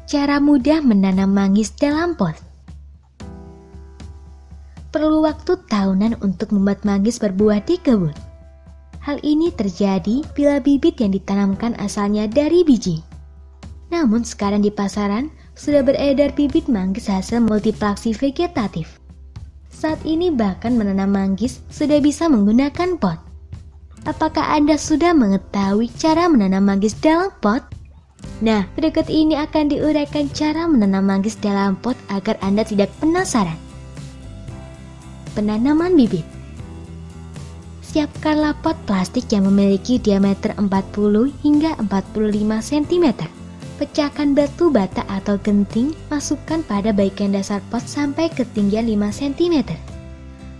Cara mudah menanam manggis dalam pot. Perlu waktu tahunan untuk membuat manggis berbuah di kebun. Hal ini terjadi bila bibit yang ditanamkan asalnya dari biji. Namun sekarang di pasaran sudah beredar bibit manggis hasil multiplaksi vegetatif. Saat ini bahkan menanam manggis sudah bisa menggunakan pot. Apakah Anda sudah mengetahui cara menanam manggis dalam pot? Nah, berikut ini akan diuraikan cara menanam manggis dalam pot agar Anda tidak penasaran. Penanaman bibit. Siapkanlah pot plastik yang memiliki diameter 40 hingga 45 cm. Pecahkan batu bata atau genting, masukkan pada bagian dasar pot sampai ketinggian 5 cm.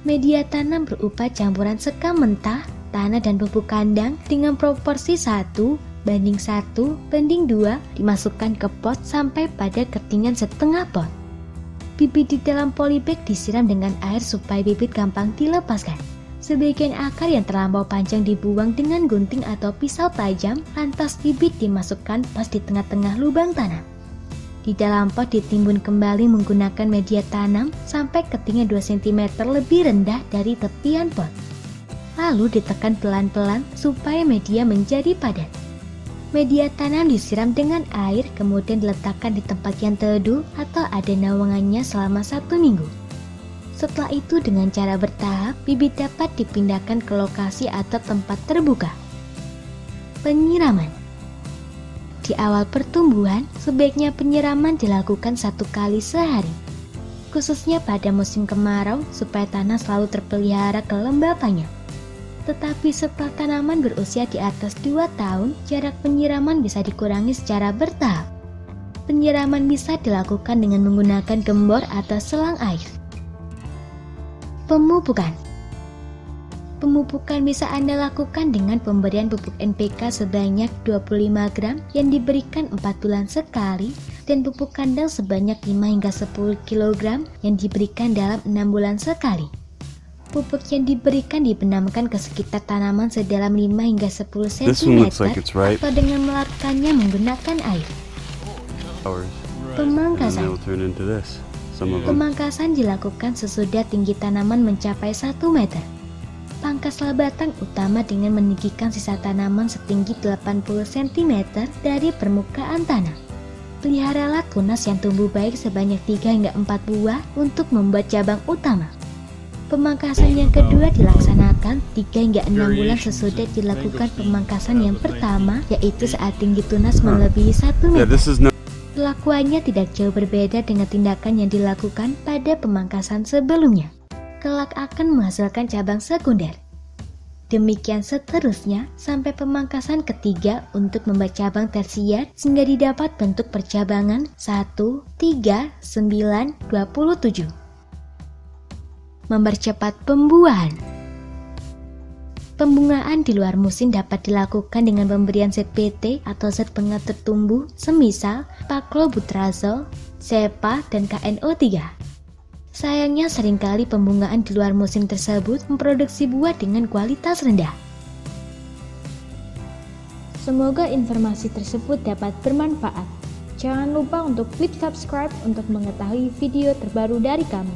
Media tanam berupa campuran sekam mentah, tanah dan pupuk kandang dengan proporsi 1:1:2 dimasukkan ke pot sampai pada ketinggian setengah pot. Bibit di dalam polybag disiram dengan air supaya bibit gampang dilepaskan. Sebagian akar yang terlampau panjang dibuang dengan gunting atau pisau tajam, lantas bibit dimasukkan pas di tengah-tengah lubang tanam. Di dalam pot ditimbun kembali menggunakan media tanam sampai ketinggian 2 cm lebih rendah dari tepian pot. Lalu ditekan pelan-pelan supaya media menjadi padat. Media tanam disiram dengan air, kemudian diletakkan di tempat yang teduh atau ada naungannya selama 1 minggu. Setelah itu dengan cara bertahap, bibit dapat dipindahkan ke lokasi atau tempat terbuka. Penyiraman. Di awal pertumbuhan, sebaiknya penyiraman dilakukan 1 kali sehari. Khususnya pada musim kemarau supaya tanah selalu terpelihara kelembapannya. Tetapi setelah tanaman berusia di atas 2 tahun, jarak penyiraman bisa dikurangi secara bertahap. Penyiraman bisa dilakukan dengan menggunakan gembor atau selang air. Pemupukan. Pemupukan bisa Anda lakukan dengan pemberian pupuk NPK sebanyak 25 gram yang diberikan 4 bulan sekali dan pupuk kandang sebanyak 5 hingga 10 kg yang diberikan dalam 6 bulan sekali. Pupuk yang diberikan dibenamkan ke sekitar tanaman sedalam 5 hingga 10 cm atau dengan melarutkannya menggunakan air. Pemangkasan. Pemangkasan dilakukan sesudah tinggi tanaman mencapai 1 meter. Pangkaslah batang utama dengan meninggikan sisa tanaman setinggi 80 cm dari permukaan tanah. Peliharalah tunas yang tumbuh baik sebanyak 3 hingga 4 buah untuk membuat cabang utama. Pemangkasan yang kedua dilaksanakan 3 hingga 6 bulan sesudah dilakukan pemangkasan yang pertama, yaitu saat tinggi tunas melebihi 1 meter. Pelakuannya tidak jauh berbeda dengan tindakan yang dilakukan pada pemangkasan sebelumnya. Kelak akan menghasilkan cabang sekunder. Demikian seterusnya sampai pemangkasan ketiga untuk membuat cabang tersier sehingga didapat bentuk percabangan 1, 3, 9, 27. Mempercepat pembuahan. Pembungaan di luar musim dapat dilakukan dengan pemberian zat PT atau zat pengatur tumbuh semisal Paclobutrazol, Cepa, dan KNO3. Sayangnya seringkali pembungaan di luar musim tersebut memproduksi buah dengan kualitas rendah. Semoga informasi tersebut dapat bermanfaat. Jangan lupa untuk klik subscribe untuk mengetahui video terbaru dari kami.